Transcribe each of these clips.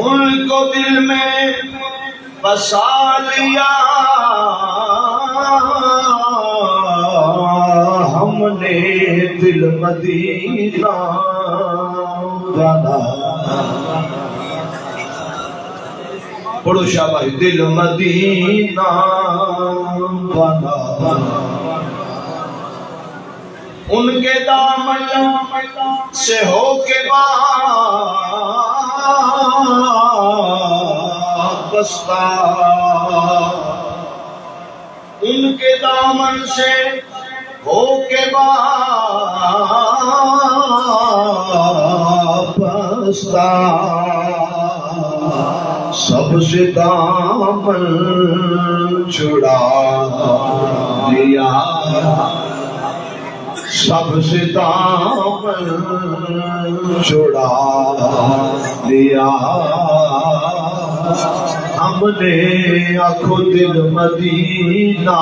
ان کو دل میں بسا لیا ہم نے دل مدینہ جانا. پڑھو شاباش. دل مدینہ بنا ان کے دامن سے ہو کے وابستہ, ان کے دامن سے ہو کے وابستہ سب سے دامن چھڑا لیا, سب سے دامن چھڑا لیا ہم نے آنکھوں دل مدینہ.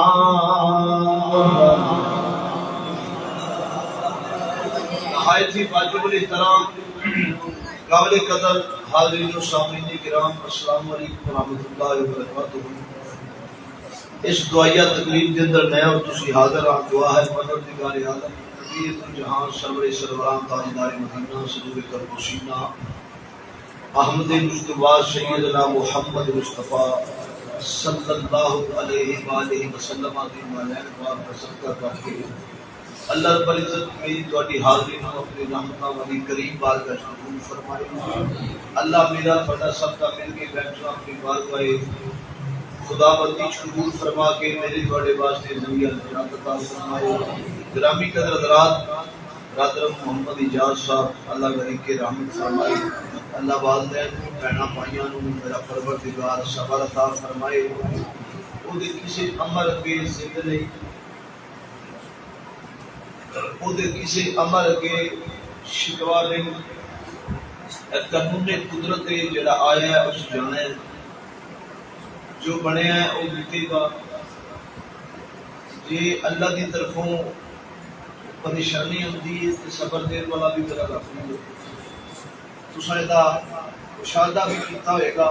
نہایت ہی واجب الاحترام قابل قدر حاضرین و سامعین کرام, السلام علیکم ورحمۃ اللہ وبرکاتہ. اس دعائیہ تقریب کے اندر میں اور تسی حاضر ہاں. دعا ہے پروردگار عالم قدیر جہاں سرور سروران تاجدار مدینہ صدور قلب و سینہ احمد مصطفیٰ سیدنا محمد مصطفیٰ صلی اللہ علیہ وآلہ وسلم کی مالین پاک کا صدقہ کر کے اللہ رب العزت میری تواڈی حاضری نو اپنی رحمتاں والی کریم بارگاہ وچ قبول فرمائے. اللہ میرا تواڈا سب کا مل کے بیٹھنا اپنی بارگاہ خدا بندی قبول فرما کے میرے تواڈے واسطے زندگی نجات عطا فرمائے. گرامی قدر حضرات, برادر محمد اجاز صاحب اللہ غریب کے رحمت فرمائے. اللہ والدین بہنا بھائیاں نو میرا پروردگار صبر عطا فرمائے. او دے کسی امر اگے ضد نہیں, او دے کسی امر اگے شکوا نہیں. قانون قدرت جڑا آیا ہے اس جانا ہے, جو بنیا ہے وہ مٹے گا. جی اللہ کی طرفوں پریشانی ہوتی ہے تو صبر دین والا بھی میرا رب نہیں ہوتا. تساں دا مشاہدہ بھی کیتا ہوئے گا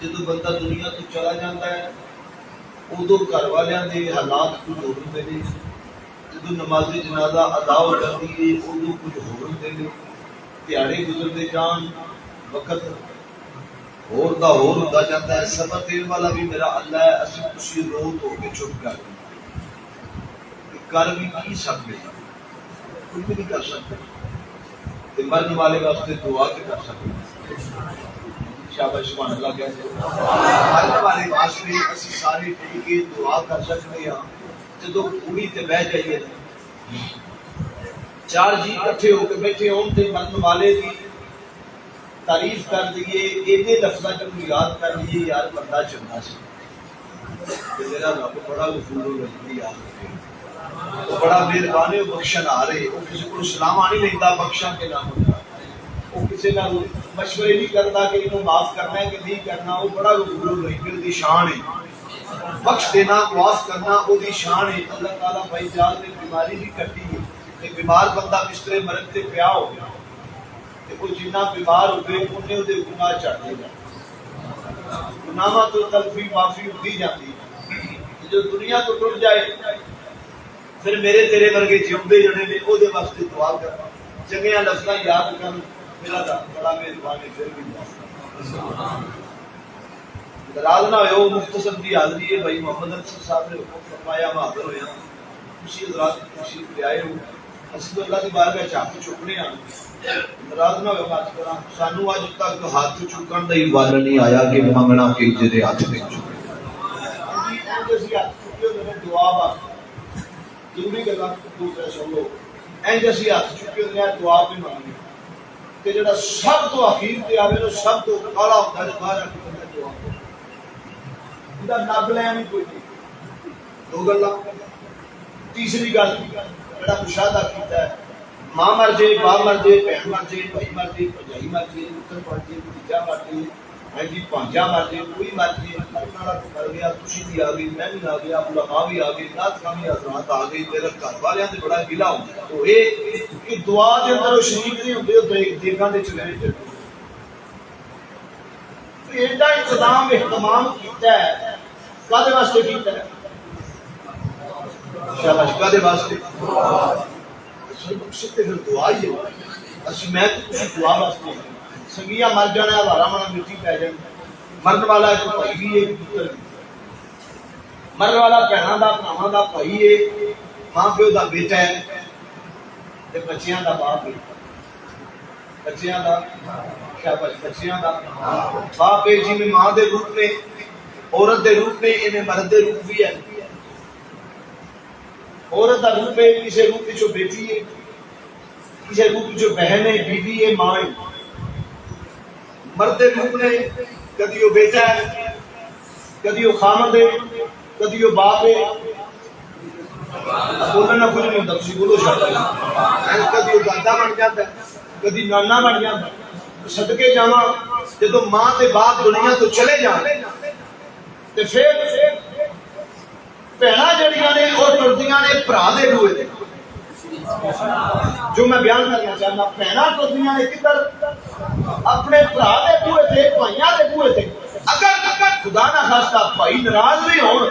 جدو بندہ دنیا تو چلا جاتا ہے ادو گھر والیاں دے حالات کچھ ہو ہوندے نے, جدو نماز جنازہ ادا ہو جاتی ہے ادو کچھ ہو ہوندے نے. دیہڑے گزرتے جان وقت ہور دا ہور ہوتا جاتا ہے. صبر دین والا بھی میرا اللہ ہے. اسی خوشی روت ہو کے چپ کر بھی کی سکتے, کچھ بھی نہیں کر سکتے. مرن والے واسطے دعا کے کر سکتے. شاباش سبحان اللہ کہتے ہیں. مرن والے واسطے اسی سارے مل کے دعا کر سکتے ہیں. جدو پوری تے بہ جائیے چار جی اکٹھے ہو کے بیٹھے ہون تے مرن والے دی تعریف کر دیئے, اینے لفظہ جب یاد کر لیے یار بندہ چنگا سی, میرا رب بڑا غفور رحیم یاد رکھے, وہ بڑا مہربان ہے, بخشن آ رہے. وہ کسی کو سلام آنی لیتا بخشا کے نام ہوتا, وہ کسی کا مشورے نہیں کرتا کہ انہوں معاف کرنا ہے کہ نہیں کرنا. وہ بڑا غفور رحیم دی شان ہے. بخش دینا معاف کرنا وہ دی شان ہے. اللہ تعالیٰ بھائی جان نے بیماری بھی کٹی ہے. ایک بیمار بندہ بسترے مرد تے پیا ہو گیا, وہ جنہ بیمار ہو گئے انہیں وہ گناہ چڑھ دے گا. گناہ تو تلفی معافی ہوتی جاتی ہے. جو دنیا تو ٹر جائے پھر میرے تیرے ورگے جیوندے جڑے نے او دے واسطے دعا کرنا, چنگیاں لفظاں یاد کرنا. میرا بڑا مہربان ہے. پھر بھی ناراض نہ ہوئے. مختصر دی حاضری ہے. بھائی محمد انصر صاحب نے حکم فرمایا, میں حاضر ہویا. خوشی حضرات تشریف لے آئے ہو. اسی تو اللہ کی بارگاہ چاہ کے چکنے ہیں. ناراض نہ ہوئے بات کرا. سانو اج تک ہاتھ چکن دا ہی وال نہیں آیا کہ منگنا کہ جے ہاتھ میں چکے. دعا واسطے ضروری گلا دوسرے سنو اینج اسی ہاتھ چکے ہوندے ہیں دعا بھی منگنی. تے جڑا سب تو اخیر تے آوے نا سب تو اعلیٰ ہوندا ہے باہر آ کے بندہ دعا کرے. اوندا نب لین کوئی نہیں. دو گلاں. تیسری گل جڑا مشاہدہ کیتا ہے, ماں مر جائے, باپ مر جائے, بہن مر جائے, بھائی مر جائے, بھرجائی مر جائے, پتر مر جائے, بھتیجا مر جائے, جی پانچا مر جائے, کوئی مر جائے, مرن والا تو مر گیا, تسی بھی آ گئی, میں بھی آ گیا, علماء بھی آ گئے, نعت خواہ حضرات آ گئی, میرا گھر والیاں تے بڑا گلا ہوندا ہے. تو یہ دعا دے اندر وہ شریک نہیں ہوندے, وہ دیگاں دے چلے چلے. ایڈا انتظام اہتمام کیتا ہے، کدے واسطے کیتا ہے؟ شاباش، کدے واسطے؟ مقصد تے پھر دعا ہی ہے. اسی میں تو دعا واسطے سنگیا مر جانا، ہزارہ منا مٹی پی جانی. مرن والا ایک بھائی بھی ہے، پتر مرن والا بہنوں کا بھراواں کا بھائی ہے، ماں پیو کا بیٹا ہے، تے بچیاں کا باپ ہے. بچیاں کا شاباش، بچیاں کا باپ ہے. جی میں ماں دے روپ میں، عورت دے روپ میں، ایویں مرد دے روپ بھی ہے. عورت کا روپ ہے، کسی روپ وچوں بیٹی ہے، کسی روپ وچوں بہن ہے، بیوی ہے، ماں ہے. مرد دے روپ نے کدی وہ بیٹا ہے، کدی وہ خامد ہے، کدی وہ باپ ہے. بولنا کچھ نہیں ہوتا، تھی بولو شاید. کدی وہ دادا بن جاتا ہے، کدی نانا بن جاتا ہے. صدقے جاواں جدو ماں تے باپ دنیا تو چلے جان تے پھر بہناں جڑیاں نے وہ ٹردیاں نے بھرا دے بوئے تے. جو میں بیان کرنا چاہنا، بہناں ٹردیاں نے کدھر؟ اپنے بھرا دے بوئے تے، بھائیاں دے بوئے تے. اگر خدا نہ خاصہ بھائی ناراض نہیں ہون،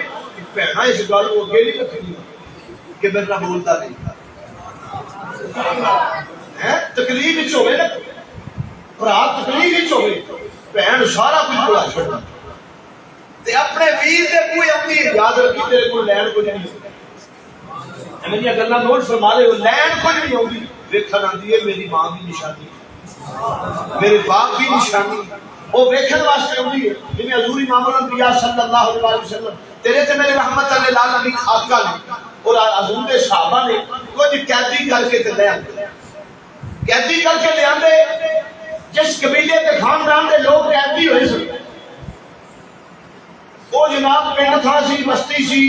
بہناں اس گل کو اگے نہیں رکھنی کہ میرا بولتا نہیں. تکلیف وچ ہوے نا، بھرا تکلیف وچ ہوے، بہن سارا کچھ بھلا چھڑدا تے اپنے ویر دے بوئے اپنی یاد رکھی تیرے کو لین کچھ نہیں ہوتا. میری گلاں نوٹ فرما لے، لین کچھ نہیں ہوگی. ویکھن آندی ہے میری ماں کی نشانی، میرے باپ کی نشانی، وہ ویکھن واسطے ہوندی ہے. جی حضور امام الانبیاء صلی اللہ علیہ وسلم تیرے تے میرے رحمت للعالمین آقا نے اور حضور دے صحابہ نے کچھ قیدی کر کے لے آندے، قیدی کر کے لے آندے. جس قبیلے تے خاندان دے لوگ قیدی ہوئے سن، وہ جناب پنڈ تھا سی، بستی سی،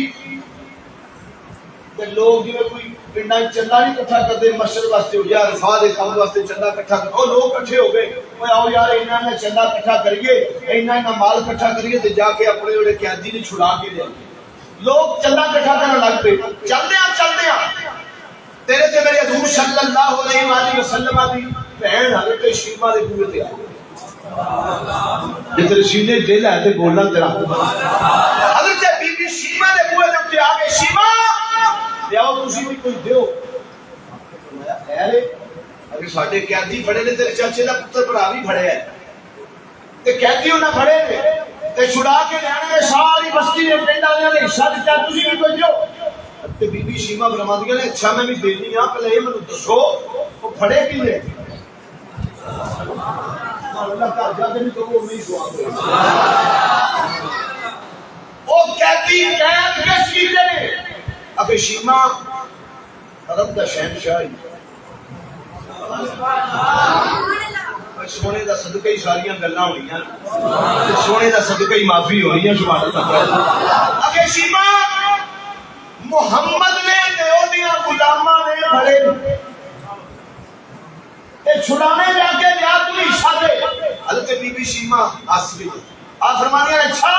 تے لوگ جی کوئی پنڈا چندہ نہیں کٹھا کرتے مسجد واسطے، یا رفاع دے کام واسطے چندہ کٹھا کرتے. وہ لوگ کٹھے ہو گئے، وہ آؤ یار انہاں نے چندہ کٹھا کریے، انہاں مال کٹھا کریے تے جا کے اپنے جڑے قیدی نے چھڑا کے لے. لوگ چندہ کٹھا کرنے لگ پے. چلدیاں تیرے تے میرے حضور صلی اللہ علیہ وآلہ وسلم دی بہن حضرت شیمہ دے بوئے تے آئی. جے تیرے سینے دل ہے تے بولنا تیرا. حضرت بی بی شیمہ دے بوئے تے آ کے شیمہ لیاؤ تسی بھی کوئی دیو. خیر اگر ساڈے قیدی پڑے نے، تیرے چاچے دا پتر بھرا بھی پڑے ہے تے قیدی انہاں پڑے نے تے چھڑا کے لے آنے ساری بستی نے پنڈ والے نے حصہ دتا، تسی بھی کوئی دیو. تے بی بی شیمہ فرماندیاں نے اچھا میں بھی دینی ہاں، پہلے یہ مینوں دسو وہ پھڑے کی نے؟ اللہ کا جاتے نہیں تو وہ نہیں سوال ہوئے. وہ قیدی قید کس کیتے نے؟ اگر شیمہ عرب دا شہنشاہ سونے دا صدقہ ہی ساریاں گلاں ہونیاں، سونے دا صدقہ ہی معافی ہونی ہے. سبحان اللہ. اگر شیمہ محمد نے دیودیاں غلاماں نے بڑے تے چھڑانے جا کے لیا تو حصہ دے. حضرت بی بی شیمہ آسری آپ فرمانیاں اچھا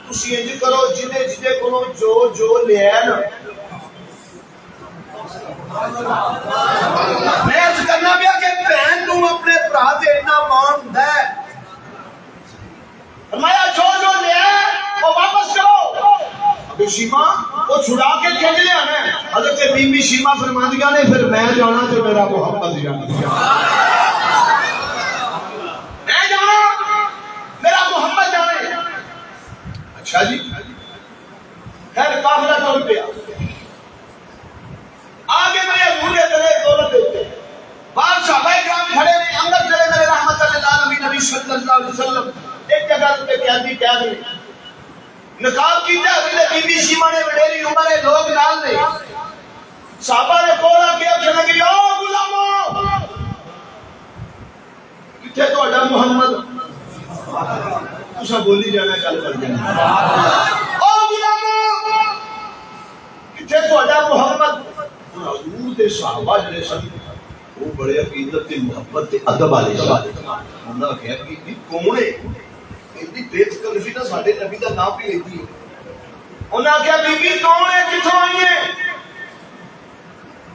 تسی انج کرو، جنے جنے کو جو لیا نا، میں اس کرنا پیا کہ بہن تو اپنے بھرا تے اتنا مان ہے، فرمایا جو لیا وہ واپس کرو. ابھی شیمہ وہ چھڑا کے کھینچ لیا ہے. حضرت بی بی شیمہ فرماندیاں نے پھر میں جانا تو میرا محمد جانا، میں جانا میرا محمد جانے. اچھا جی خیر قافلہ ٹر پیا. آگے میرے حضور دلے دولت دیتے بعد صحابہ کرام کھڑے نے، اندر چلے میرے رحمت للعالمین نبی صلی اللہ علیہ وسلم ایک جگہ تے قیدی کیا گئے نقاب کیتا. حضرت بی بی شیمہ نے وڈیری عمر ہے، لوگ نال نے، صحابہ نے کول آ کے آخر لگی او غلامو کتھے تہاڈا محمد؟ تساں بولی جانا چل کر جانا. او غلامو کتھے تہاڈا محمد؟ حضور دے صحابہ جڑے سن وہ بڑے عقیدت تے محبت تے ادب والے سن. انہاں کہیا کہ کون ہے اتنی بے تکلفی نہ ساڈے نبی دا نام بھی لیندی ہے. انہاں کہیا بی بی کون ہے، کتھوں آئی ہے؟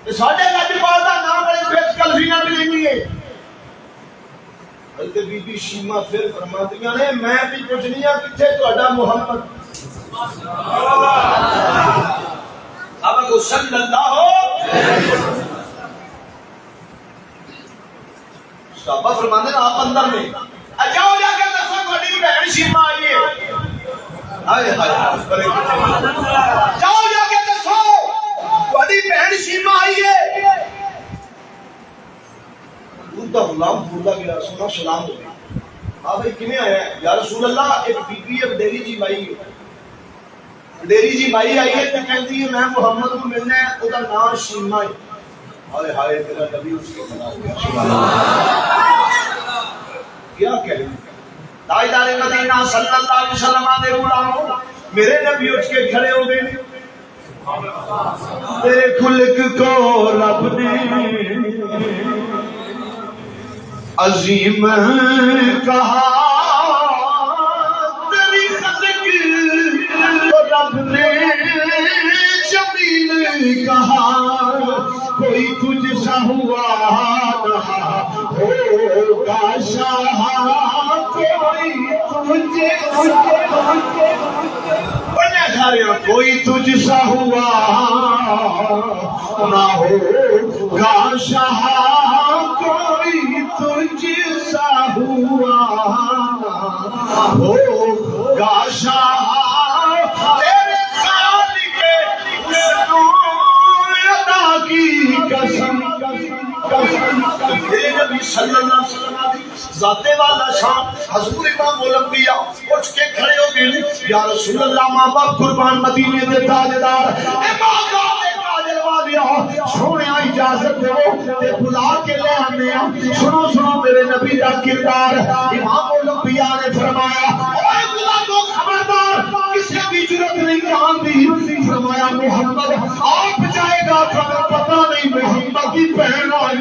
تے ساڈے نبی پاک دا نام بڑے بے تکلفی نہ لیندی ہے. حضرت بی بی شیما پھر فرماندیاں نے میں بھی پوچھنی ہاں کتھے تہاڈا محمد اب صلی اللہ صحابہ فرماندے آپ اندر میں جاؤ جا کے دسو تہاڈی بہن شیما آئی ہے ہائے ہائے جاؤ جا کے دسو تہاڈی بہن شیما آئی ہے دا غلام بولدا گیا سونا سلام ہو گیا ہاں بھائی کیویں آیا ہے یا رسول اللہ ایک بی بی ہے ڈیری جی مائی ڈیری جی مائی آئی ہے تے کہندی ہے میں محمد کو ملنا ہے او دا نام شیما ہے ہائے ہائے میرا نبی اس کے خلاف گیا سبحان اللہ کیا کہہ تاجدار مدینہ صلی اللہ علیہ وسلم دے غلاموں میرے نبی اٹھ کے کھڑے ہو گئے تیرے خلق کو رب نے عظیم کہا تیری خلق کو رب نے جمیل کہا کوئی تجھ سا ہوا نہ ہوگا شاہ کوئی تجھ سا ہوا نہ ہوگا شاہ کوئی تجھ سا ہوا ہوگا شاہ تیرے خالق عطا کی قسم میرے نبی صلی اللہ علیہ وسلم ذات والا شان حضور امام الانبیاء اٹھ کے کھڑے ہو گئے یا رسول اللہ ماں باپ قربان مدینے دے تاجدار اے ماں باپ دے تاجر والیاں سونے اجازت دو تے بلا کے لے آنے سنو سنو میرے نبی دا کردار امام الانبیاء نے فرمایا اے غلامو خبردار کسی بھی جرات نہیں جان دی فرمایا محمد آپ جائے گا پتہ نہیں محمد کی بہن آئی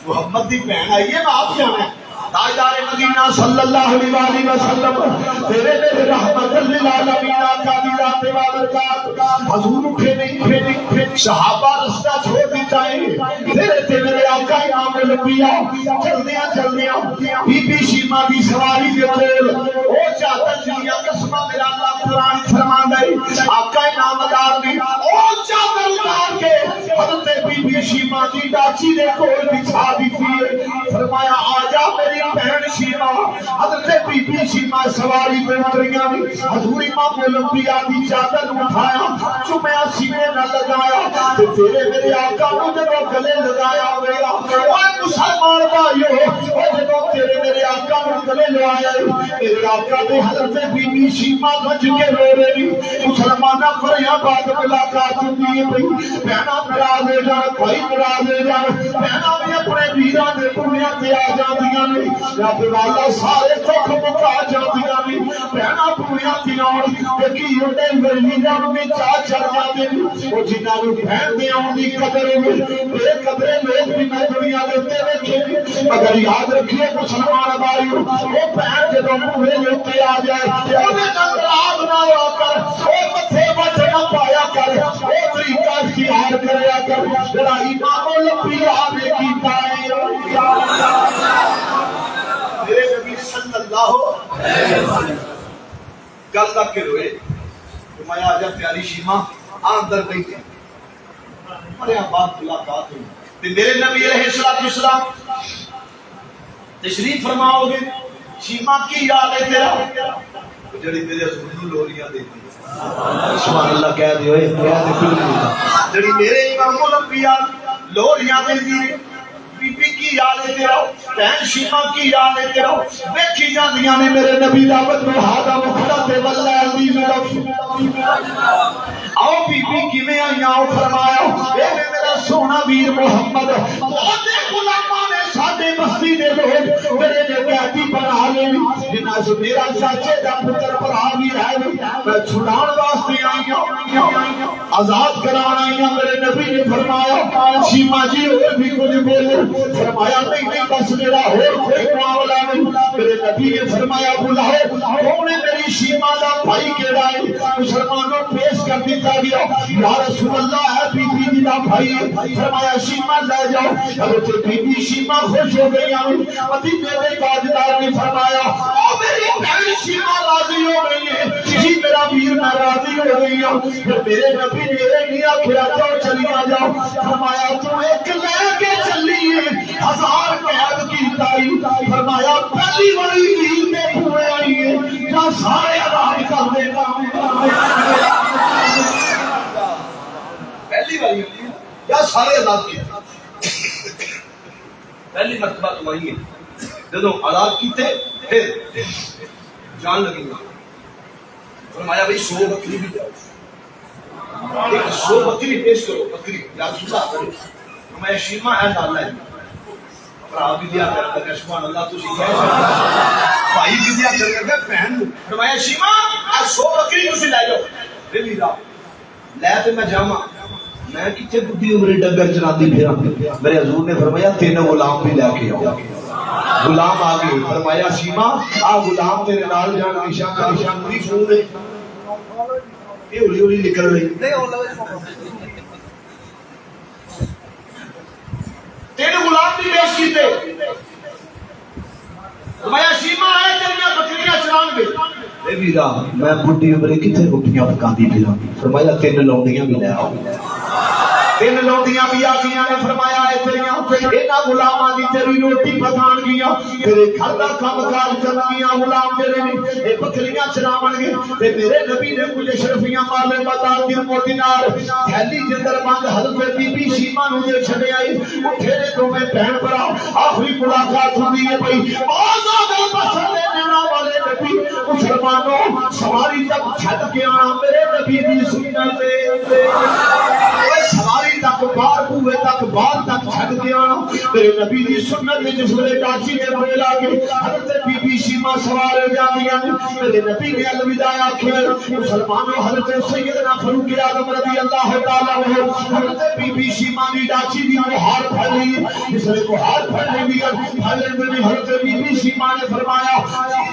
محمد دی بہن آئی ہے آپ جانا ہے تاجدار مدینہ صلی اللہ علیہ وسلم تیرے میرے رحمت للعالمین کا دیرات وبرکات حضور اٹھے نہیں صحابہ رستہ چھوڑ دیتا ہے تیرے میرے آقا امام الانبیاء چلدیاں بی بی شیما دی سواری دے کول او چادر جڑیاں قسمہ میرا اللہ قرآن فرماندا ہے آقا نامدار نے او چادر اتار کے حضرت بی بی شیما دی ڈاچی دے کول بچھا دیتی ہے فرمایا آ جا میری بہن شیما حضرت بی بی شیما سواری پہ اتریاں حضور امام الانبیاء دی چادر اٹھایا چومیا سینے نہ لگایا تے تیرے میرے آقا نو جدوں گلے لگایا میرا اے مسلمان بھائیو او جدوں تیرے میرے آقا نو گلے لگایا میرے آقا نے حضرت بی بی شیما گج کے رو رہی مسلماناں فریا بعد ملاقات ہوندی ہے بہنا ناراض ہو جان بھائی ناراض ہو جان بہنا بھی اپنے ویراں دے پوریاں تے آ جاندیاں نے رب والا سارے دکھ مکا جاندیاں نے بہنا پوریاں تے آن تے کی اونڈے ویراں وچ چا چڑھ جاندے او جنہاں نوں بہن دے آن دی قدر ہوے بے قدرے لوگ بھی میں دنیا دے اوتے ویکھے مگر یاد رکھیے مسلمان بھائیو او بہن جدوں پورے اوتے آ جائے اودے نال راز نہ ہو کر او متھے وٹ نہ پایا کر او طریقہ اختیار کریا کر جڑا امام الانبیاء نے کیتا ہے میرے نبی صلی اللہ علیہ وسلم گل تک کے روئے فرمایا آجا پیاری شیما اندر بیٹھے مریا بات ملاقات ہوئی تے میرے نبی علیہ السلام تشریف فرماؤ گے شیما کی یاد ہے تیرا جڑی میرے حضور نوں لوریاں دیتی سبحان اللہ کہہ دیو کہہ دے کیوں جڑی میرے امام الانبیاء لوریاں دیندی بی بی کی یاد ہے تیرا بہن شیما کی یاد ہے تیرا ویکھی جاندیاں نے میرے نبی دا بدو ہادا مکھڑا تے واللہ عزیز آؤ بی بی کیویں آئی آؤ فرمایا اے میرا سونا ویر محمد او دے غلاماں نے ساڈے بستی دے لوگ میرے نے قیدی بنا لے جنہاں سے میرا چاچے دا پتر بھرا بھی ہے میں چھڑان واسطے آئی ہوں آزاد کرانا آئی ہوں میرے نبی نے فرمایا شیما جی اور بھی کچھ بولو فرمایا نہیں بس میرا اور کوئی معاملہ نہیں میرے نبی نے فرمایا بلاؤ کون ہے میری شیما دا بھائی کیڑا ہے مسلمانوں پیش کر دیتا گیا یا رسول اللہ ہے بی بی جی دا بھائی فرمایا شیما لے جاؤ حضرت بی بی شیما خوش ہو گئی مدینے میں تاجدار نے فرمایا او میری بہن شیما راضی ہو گئی ہے جی میرا پیر میں راضی ہو گئی ہوں پھر میرے نبی نے نہیں آخیا جاؤ چلی آ جاؤ فرمایا تو ایک لے کے چلی ہے 1000 قید کی تائی فرمایا پہلی بڑی عید میں ہوئے آئی ہے یا سارے آزاد کر دے گا پہلی باری یا سارے آزاد کیا پہلی مرتبہ تمہاری ہے جب آزاد کیتے پھر جان لگیں گا فرمایا بھائی 100 بکری بھی جاؤ ایک 100 بکری پیش کرو بکری یا رسول کرو فرمایا شیما ہے ڈالنا ہے بھرا بھی دیا کر سبحان اللہ تو بھائی بھی دیا کر بہن فرمایا شیما 100 بکری تسی لے جاؤ پھر میرا لے تے میں جاواں میں کتنے بڈھی عمر ڈنگر چلاتی پھرا میرے حضور نے فرمایا 3 غلام بھی لے کے آؤ غلام آ گئے فرمایا شیما آ غلام تیرے نال جان نشان پوری فون ہے یہ ہولی ہولی نکل رہی 3 غلام بھی پیش کیتے فرمایا شیما ہے تیریاں بکریاں چران گے اے ویرا میں بڈھی عمر کتنے روٹیاں پکاندی پھرا فرمایا 3 لونڈیاں بھی لے آؤ 3 لونڈیاں بھی آ گئی نے فرمایا اے تیریاں انہاں غلاماں دی تیری روٹی پکان گیا تیرے گھر دا کام کار کرن گیا غلام تیرے نے اے بکریاں چراون گے تے میرے نبی نے کچھ اشرفیاں مالے بتا دل موتی نال تھیلی دے اندر بند حضرت بی بی شیما نو دے چھڈے آئی اٹھے نے دوویں بہن بھرا آخری ملاقات ہوندی ہے بھئی آزاد بشر دے نام والے نبی مسلمانوں سواری تک چھڈ کے آنا میرے نبی دی سنت تے سواری تک باہر بوئے تک باہر تک چھڈ کے آنا میرے نبی دی سنت میں جس ویلے ڈاچی نے بول آ کے حضرت بی بی شیما سوار ہو جاندیاں میرے نبی نے الوداع آخیا مسلمانوں حضرت سیدنا فاروق اعظم رضی اللہ تعالی عنہ حضرت بی بی شیما دی ڈاچی دی مہار پھڑ لی جس نے مہار پھڑ لی حضرت بی بی شیما نے فرمایا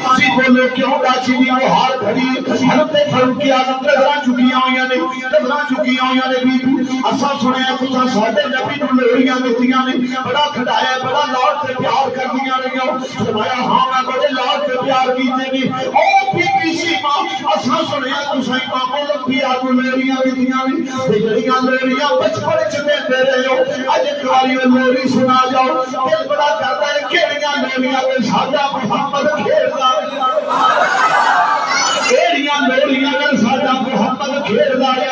تسی بولو کیوں ڈاچی دی مہار پھڑی حضرت فاروق اعظم نظراں چکیاں ہوئیاں نے نظراں چکیاں ہوئیاں نے بی بی اساں سنیا تساں ساڈے نبی نو لوڑیاں دتیاں نے بڑا کھڈایا بڑا لاڈ تے پیار کردیاں رہیاں فرمایا ہاں میں بڑے لاڈ تے پیار کیتے نے او بی بی شیما اساں سنیا تساں امام الانبیاء نو لوڑیاں دتیاں نے تے جڑیاں لوڑیاں بچپن وچ دیندے رہے ہو اج کاری لوڑی سنا جاؤ دل بڑا کردا ہے کیڑیاں لوڑیاں تے ساڈا محمد کھیلدا کیڑیاں لوڑیاں تے ساڈا محمد کھیلدا ہے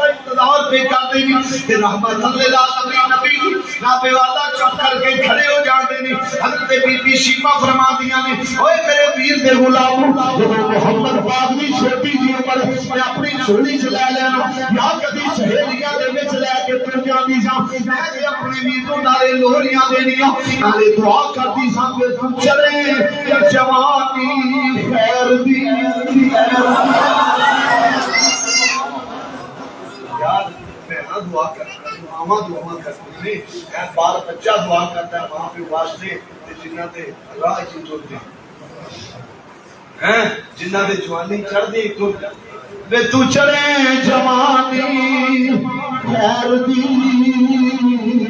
انتظار پہ کرتے ہیں رحمت اللہ نبی نابے والا چپ کر کے کھڑے ہو جاتے ہیں حضرت بی بی شیما فرما دیا نے اوے میرے ویر دے غلام جب محمد پاک دی چھوٹی جی عمر میں اپنی جھولی چ لے لینا یا کبھی سہیلیاں دے وچ لے کے تر جاندی سا میں اپنے ویر نوں نالے لوہریاں دینیاں نالے دعا کرتی سا کہ تو چلے جوانی خیر دی یار بہنا دعا کرتا ہے ماما دعا کرتے ہیں بال بچہ دعا کرتا ہے وہاں پہ واسطے جنہ دے راہ چلتے ہیں جنہ دے جوانی چڑھ دی بے تو چلے جوانی خیر دی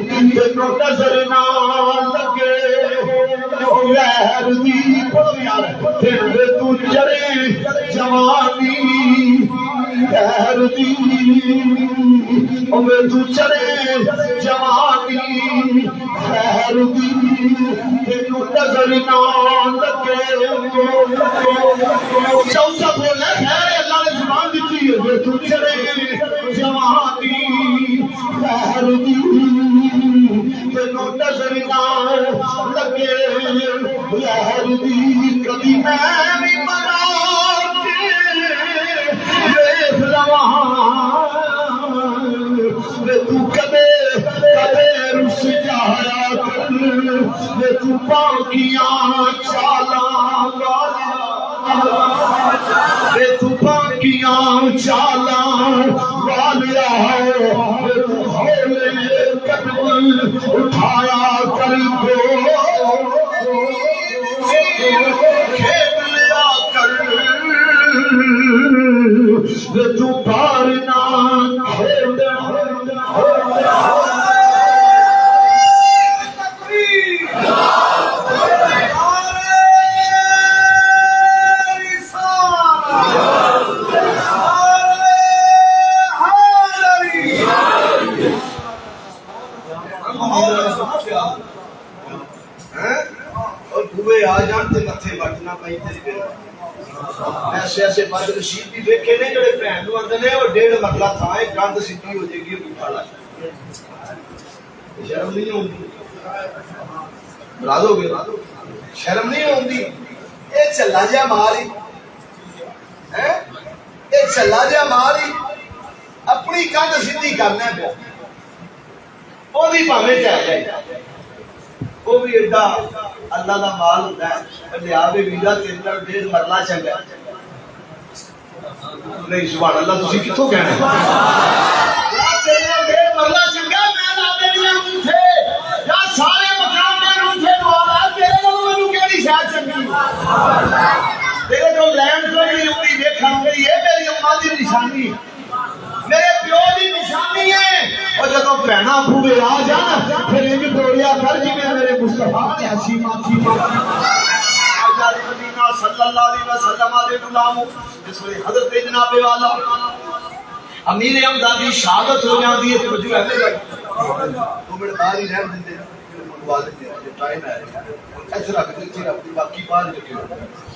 تینوں نظر نہ لگے غیر دی بے تو چلے جوانی خیر دی بے تو چلے جوانی خیر دی تینوں نظر نہ لگے چوسا بولے خیر اللہ نے زبان دیتی ہے بے تو چلے جوانی خیر دی تینوں نظر نہ لگے خیر دی کبھی میں بھی منا کے دیکھ لواں یہ تو پاکیاں چالاں یہ تو پاکیاں چالاں والیا ہے تو ہولے قدم اٹھایا کر دو کھیل لیا کر یہ تو پارنا کھیل آ جان تے متھے بٹنا پئی تیری ایسے ایسے بد نصیب بھی دیکھے نے جڑے بہن نوں آندے نے او 1.5 مرلہ تھا ہے گند سیدھی ہو جائے گی اٹھا لا شرم نہیں ہوندی مراد ہو گیا شرم نہیں ہوندی اے چلا جا ماری ہیں اے چلا جا ماری اپنی گند سیدھی کرنا پیا او دی بھاویں چاہ جائے وہ بھی ایڈا اللہ کا مال ہوتا ہے لیا بھی ویلا تین 1.5 مرلہ چنگا نہیں سبحان اللہ تسی کتوں کہنا تیرا 1.5 مرلہ چنگا میں لا دینی اونٹھے یا سارے مقام میں اونٹھے دعا تیرے کو مینوں کیڑی شاید چنگی تیرے کو لینڈ تو نہیں ہوتی دیکھن گئی یہ میری امت دی نشانی میرے پیو دی نشانی ہے اور جب بہنا پھوے آ جان پھر ایک دوڑیا کر جی میں میرے مصطفیٰ نے حسین آتی مدینہ صلی اللہ علیہ وسلم علیہ غلام جس میں حضرت جناب والا امیر امدادی شہادت ہو جاتی ہے توجہ ہے میرے 2 منٹ باہر ہی رہن دیتے منگوا دیتے ہیں ٹائم ہے ایسے رکھ دیتے ہیں باقی باہر لگے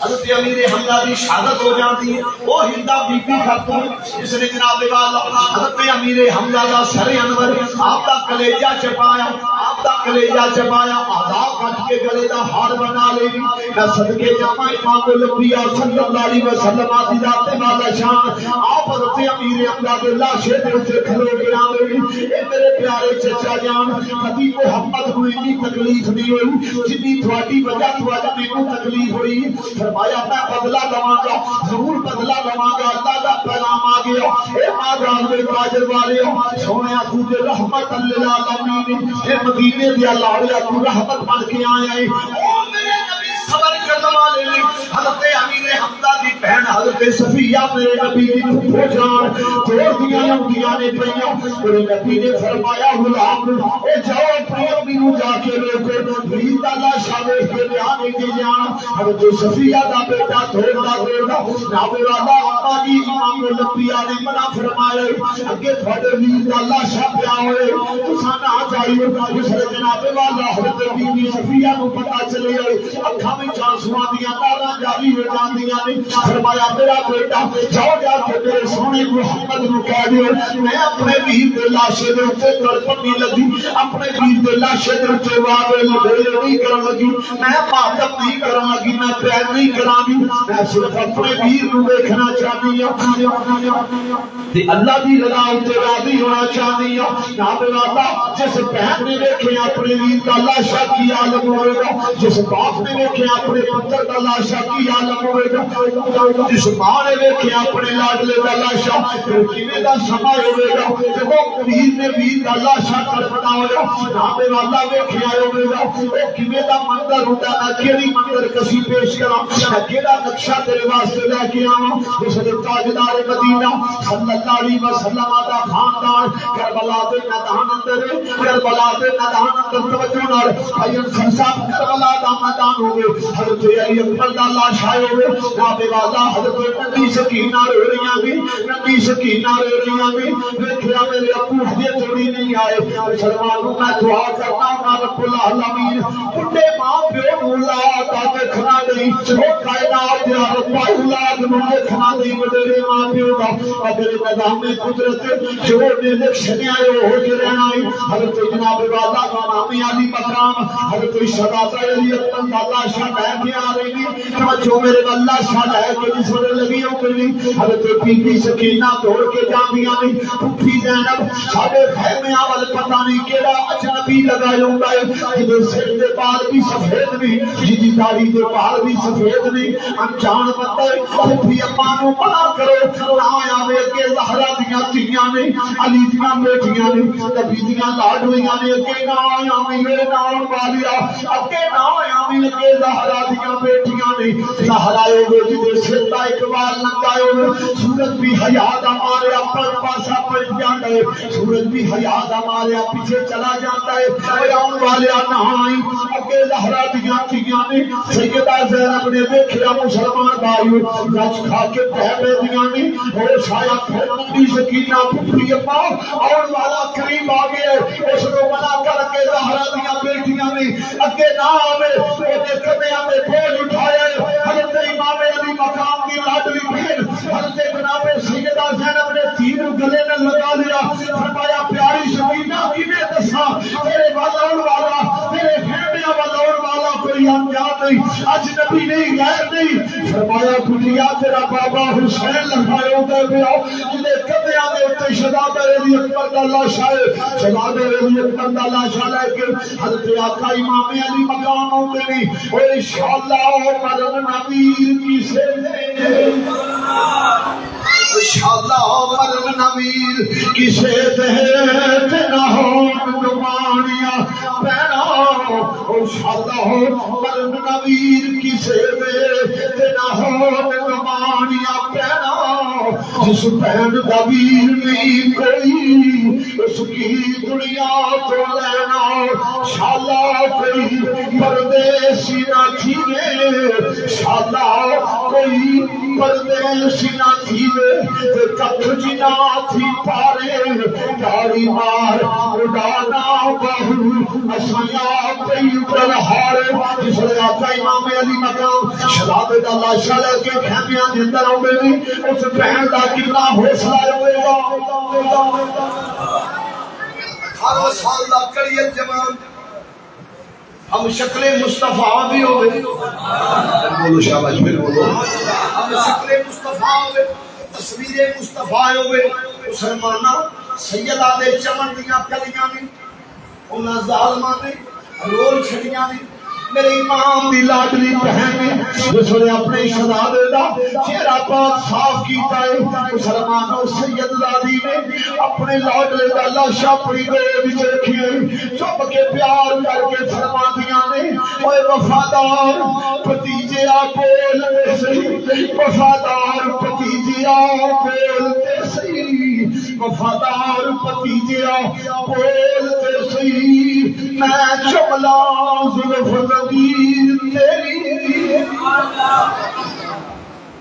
حضرت امیر حمدادی شہادت ہو جاتی ہے وہ ہندا بی بی خاتون جس نے جناب والا حضرت امیر حمدہ سر انور آپ کا کلیجہ چپایا آپ کا کلیجہ چپایا آداب کٹ کے گلے دا ہار بنا لے میں صدقے جامع امام الانبیاء صلی اللہ علیہ وسلم آدھی ذات والا شان آپ حضرت امیر حمدہ کے لاشے دل سے کھلو کے آئے اے میرے پیارے چچا جان کبھی محمد کو اتنی تکلیف نہیں ہوئی جتنی تھوڑی وجہ تھوڑی میں تکلیف ہوئی فرمایا میں بدلہ لواں گا ضرور بدلہ لواں گا اللہ کا پیغام آ گیا اے آغاز میں تاجر والے سونے تو دے رحمت للعالمین اے مدینے دے لاڑیا تو رحمت بن کے آیا ہے او میرے نبی صبر کرنے والے نے حضرت امیر حمدہ دی بہن حضرت صفیہ میرے نبی دی پھپھو جان توڑ دیا یہودیاں نے پئیاں میرے نبی نے فرمایا غلام اے جاؤ اپنی امی نوں جا کے روکو مرید اللہ شاوے کے بیان کے جان حضرت صفیہ دا بیٹا توڑا نابے والا آقا جی امام الانبیاء نے منع فرمایا اگے تھوڑے مرید اللہ شاہ پیا ہوئے تساں نہ جائیو جس جناب والا حضرت بی بی صفیہ نوں پتہ چلے اکھاں وچ آنسواں دیاں تاراں جاری ہو جاندیاں نے فرمایا میرا بیٹا جاؤ جا کے میرے سونے محمد نوں کہہ دیو میں اپنے ویر دے لاشے دے اوتے تڑپنی لگی اپنے ویر دے لاشے دے اوتے واوے نہیں کرن لگی میں ماتم نہیں کرن لگی میں پیر نہیں کراں گی میں صرف اپنے ویر نوں دیکھنا چاہنی ہوں تے اللہ دی رضا تے راضی ہونا چاہنی ہوں ناب اللہ جس بہن نے دیکھے اپنے ویر دا لاشا کی عالم ہوئے گا جس باپ نے دیکھے اپنے پتر دا لاشا کی عالم ہوئے گا جس ماں نے دیکھے اپنے لاڈلے دا لاشا کیویں دا سما ہوئے گا جب ویر نے ویر دا لاشا تڑپنا ہویا ناب اللہ ویکھیا ہوئے گا او کیویں دا منظر ہوندا نہ کیڑی منظر کسی پیش کراں نہ کیڑا نقشہ تیرے واسطے لے کے آواں اس دے تاجدار مدینہ صلی اللہ علیہ وسلم دا خاندان کربلا دے میدان اندر کربلا دے میدان اندر توجہ نال بھائیوں صاحب کربلا دا میدان ہوے حضرت علی اکبر دا لاش آئے ہوئے نابے والا حضرت نبی سکینہ رو رہیاں بھی نبی سکینہ رو رہیاں بھی ویکھیا میرے ابو ہدیہ توڑی نہیں آئے مسلمانوں میں دعا کرتا ہوں رب العالمین بڑے ماں پیو اولاد دیکھنا نہیں وہ کائنات دے رب اولاد نوں دیکھنا نہیں وڈیرے ماں پیو دا اگر نظام قدرت جو نے لکھنے آئے ہو کے رہنا ہے حضرت جناب والا امام علی مقام حضرت شہزادہ علی اکبر اللہ شاہ کہہ کے آ رہی ہے جو میرے اللہ شاہ ہے کہ جس نے لگی ہو کری حضرت بی بی سکینہ توڑ کے جاندیاں نہیں پھپھی زینب ساڈے خیمے اول پتہ نہیں کیڑا اچانک نبی لگایا ہوتا ہے جدے سر دے بال بھی سفید نہیں جدی داڑھی دے بال بھی سفید نہیں انجان بندہ ہے پھر اپاں نو منع کرو نہ آوے کہ زہرا دیاں تیاں نے علی دیاں بیٹیاں نے نبی دیاں لاڈلیاں نے کہ نہ آویں میرے نال والیا اگے نہ آویں کہ زہرا دیاں بیٹیاں نے زہرا ہوے جدے سر دا ایک بال لگایا ہوے سورج بھی حیا دا ماریا پر پاسا پڑ جاندا ہے سورج بھی حیا دا ماریا پیچھے چلا جاتا ہے اے آن والیا نہ آئی اگے زہرا دیاں تیاں نے سیدہ زینب نے دیکھیا مسلمان بھائیو رچ کھا کے پہلے دیاں نے ہوش آیا پھر نبی سکینہ پھپھی اپا آن والا قریب آ گیا اس کو منع کر کے زہرا دیاں بیٹیاں نے اگے نہ آوے اودے کدیاں تے بوجھ اٹھایا حضرت امام علی مقام کی لاڈلی بہن حضرت جناب سیدہ زینب نے تیر گلے میں لگا لیا فرمایا پیاری سکینہ کیویں دساں تیرے والون والا تیرے خیمے والون والا کوئی انجان نہیں اجنبی نہیں غیر نہیں فرمایا بٹیا تیرا بابا حسین لگایا ہوتا ہے جلے کدیاں دے اوتے شہزادہ علی اکبر دا لاشا ہے شہزادہ علی اکبر دا لاشا لے کے حضرت آقا امام علی مقام ہوتے نہیں اور انشاءاللہ مرن نبی کی سے انشاءاللہ مرن نبی کسے دے نہ ہو نمانیاں پینا انشاءاللہ مرن نبی کسے دے نہ ہو نمانیاں پینا جس بہن دبیر نہیں کوئی اس کی دنیا تو لینا شالا کوئی پردیسی نہ تھیوے شالا کوئی پردیسی نہ تھیوے کتھ جنا تھی پارے داڑی مار اڈانا بہو اسایا کوئی اڈن ہارے جس لئے آقا امام علی مقام شہزادے دا لاشا لے کے خیمیاں دے اندر آؤں گے اس بہن دا کتنا حوصلہ ہوئے گا 18 سال دا کڑیت جوان ہم شکل مصطفیٰ بھی ہوئے بولو شاباش پھر بولو ہم شکل مصطفیٰ ہوئے تصویر مصطفیٰ ہوئے مسلمانہ سیدہ دے چمن دیاں کلیاں نے انہاں ظالماں نے رول چھڑیاں نے میرے امام دی لاڈلی بہن جس نے اپنے شہزادے دا چہرہ پاک صاف کیتا ہے مسلمانوں سید زادی نے اپنے لاڈلے دا لاشا اپنی گلے وچ رکھی چپ کے پیار کر کے فرما دیاں نے اوے وفادار بھتیجے آ بولتے سی وفادار بھتیجے آ بولتے سی وفادار بھتیجے آ بولتے سی میں چملا زلف تیری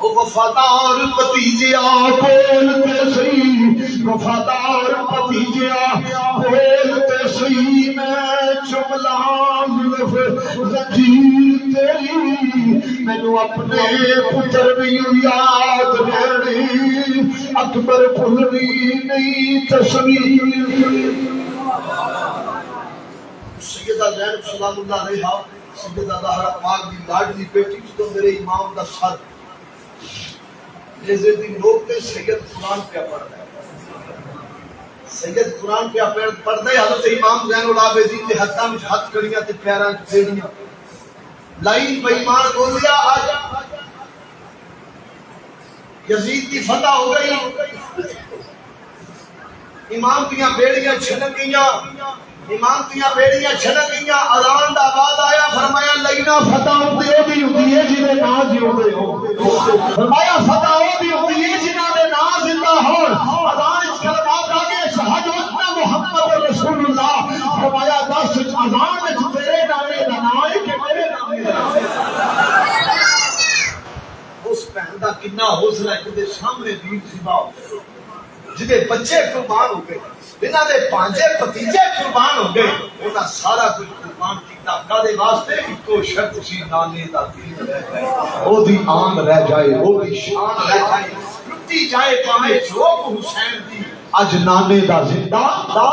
وفادار بھتیجیا بولتے سی وفادار بھتیجیا بولتے سی میں چملا زلف زنجیر تیری مینو اپنے پتر بھی یاد رہنی اکبر بھولنی نہیں تصویر سیدہ زینب سلام اللہ علیہا سیدہ زہرا پاک دی لاڈلی بیٹی تو میرے امام دا سر جیسے دی لوگ تے سید قرآن پہ پڑھ رہے سید قرآن پہ پڑھ رہے حضرت امام زین العابدین تے ہتھاں وچ ہتھ کڑیاں تے پیراں وچ بیڑیاں لائن بے ایمان بولیا آج یزید کی فتح ہو گئی امام دیاں بیڑیاں چھنک گئیاں امام دیاں بیڑیاں چھنک گئیاں اذان دا بعد آیا فرمایا لینا فتح ہوندی ہوندی ہے جنہیں نا جیوندے ہو فرمایا فتح ہوندی ہے جنہاں دے نا زندہ ہون اذان وچ کلمات آ گئے اشہد ان محمد رسول اللہ فرمایا دس اذان وچ تیرے نامے دا نا ہے کہ میرے نامے دا نا اس بہن دا کتنا حوصلہ ہے کہ سامنے دین سبا جدے بچے قربان ہو گئے انہاں دے پانچے بھتیجے قربان ہو گئے انہاں سارا کچھ قربان کیتا کدے واسطے اکو شرط سی نانے دا دین رہ جائے او دی آن رہ جائے او دی شان رہ جائے لٹی جائے پاویں چوک حسین دی اج نانے دا زندہ دا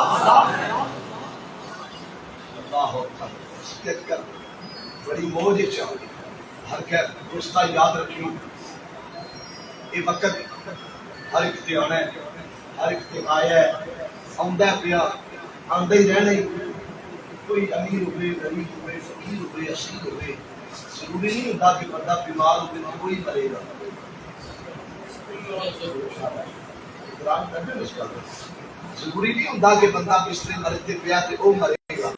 اللہ اکبر بڑی موج چاہیے ہر کہ دوستا یاد رکھیو یہ وقت ہر ایک تے آنا ہے ہر ایک تے آیا ہے آندا پیا آندا ہی رہنا کوئی امیر ہوئے غریب ہوئے فقیر ہوئے اسیر ہوئے ضروری نہیں ہوتا کہ بندہ بیمار ہوئے تو کوئی مرے گا ضروری نہیں ہوتا کہ بندہ بسترے مرتے پیا کہ وہ مرے گا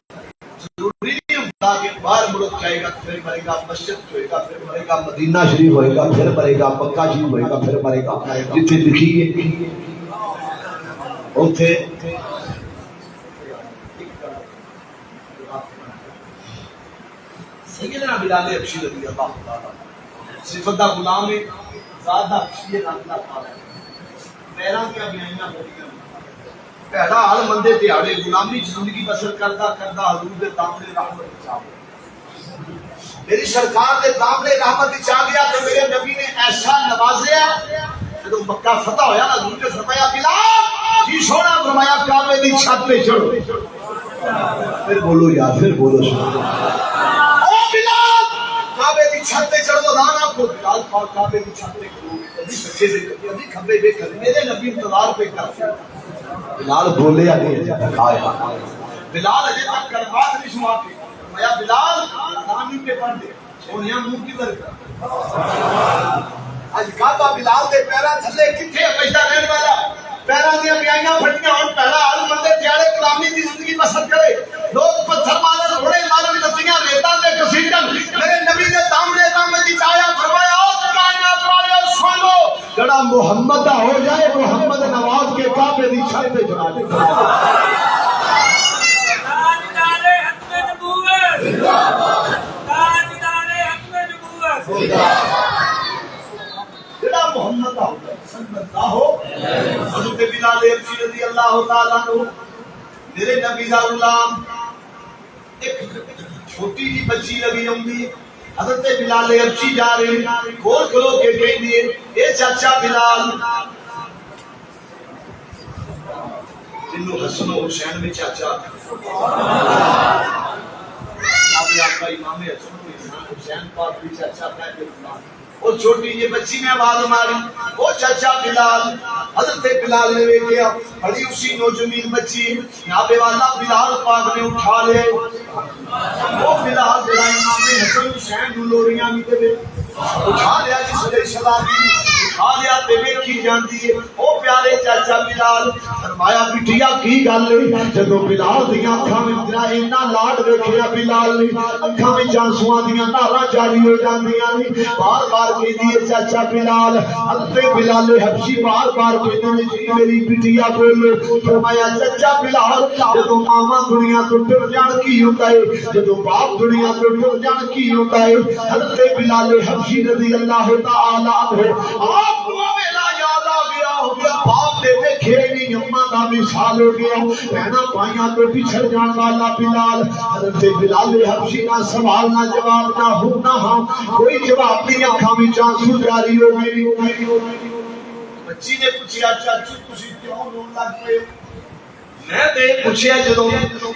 ضروری نہیں ہوتا کہ باہر ملک جائے گا پھر مرے گا مسجد ہوئے گا پھر مرے گا مدینہ شریف ہوئے گا پھر مرے گا مکہ شریف ہوئے گا پھر مرے گا جتنے لکھی ہے اوتھے سیدنا بلال حبشی رضی اللہ تعالیٰ صفت دا غلام ہے زیادہ حبشی اللہ تعالیٰ پیران کیا بیائیاں بڑھیاں پہلا حال مندے تیاڑے غلامی زندگی بسر کردہ حضور دے دامنے رحمت چاہ میری سرکار دے دامنے رحمت چاہ گیا تو میرے نبی نے ایسا نوازیا جب مکہ فتح ہویا نا حضور نے فرمایا بلال جی سونا فرمایا کعبے دی چھت پہ چڑھو پھر بولو یار پھر بولو کعبے دی چھت پہ چڑھ دو رانا کو بلال پاک کعبے دی چھت پہ کرو کبھی سچے سے کبھی کھبے بے کر میرے نبی انتظار پہ کرتے بلال بولے آگے بلال اجے تک کربات نہیں سنا کے فرمایا بلال نامی پہ پڑھ دے سونیا منہ کی در کر اج کعبہ بلال دے پیرا تھلے کتھے پیدا رہن والا پیرا دیا بیائیاں پھٹیاں ہن پہلا حال مندے تیاڑے غلامی دی زندگی بسر کرے لوگ پتھر مارن گھوڑے مارن نتیاں ریتاں دے کسیٹن میرے نبی دے دامنے دی چایا فرمایا او کائنات والے سن لو جڑا محمد دا ہو جائے محمد نواز کے کعبے دی چھت پہ چڑھا دے تاجدار حق نبوت تاجدار حق نبوت جڑا محمد دا ہو جائے صلی اللہ حضرت بلال حبشی رضی اللہ تعالیٰ عنہ میرے نبی دا غلام ایک چھوٹی جی بچی لگی ہوندی حضرت بلال حبشی جا رہے کھول کھلو کے کہیں دیئے اے چاچا بلال جنہوں حسن و حسین میں چاچا آپ کا امام حسن و حسین پاک بھی چاچا کہتے ہیں وہ چھوٹی یہ بچی میں آواز ماری وہ چاچا بلال حضرت بلال نے گیا بڑی اسی نوجوان بچی نابے والا بلال پاک نے اٹھا لے وہ بلال بلا امام حسن حسین لوریاں بھی دے اٹھا لیا جس نے سلام اٹھا لیا تے ویکھی جاندی ہے او پیارے چاچا بلال فرمایا بٹیا کی گل ہے جدوں بلال دیاں اکھاں وچ اتنا لاڈ ویکھیا بلال نے اکھاں وچ آنسواں دیاں دھاراں جاری ہو جاندیاں نے بار بار کہندی ہے چاچا بلال حضرت بلال حبشی بار بار کہندے نے جی میری بٹیا بولو فرمایا چاچا بلال جدوں ماواں دنیا تو ٹر جان کی ہوندا ہے جدوں باپ دنیا تو ٹر جان کی ہوندا ہے حضرت بلال حبشی رضی اللہ تعالی عنہ آپ کو ویلا یاد آ گیا باپ دے ویکھے نہیں اماں دا وصال ہو گیا بہنا بھائیاں تو پچھڑ جان والا بلال حضرت بلال حبشی کا سوال نہ جواب نہ ہو نہ ہاں کوئی جواب نہیں اکھاں وچ آنسو جاری ہو گئے بچی نے پوچھا چاچو تسی کیوں رون لگ پئے میں تے پوچھیا جدوں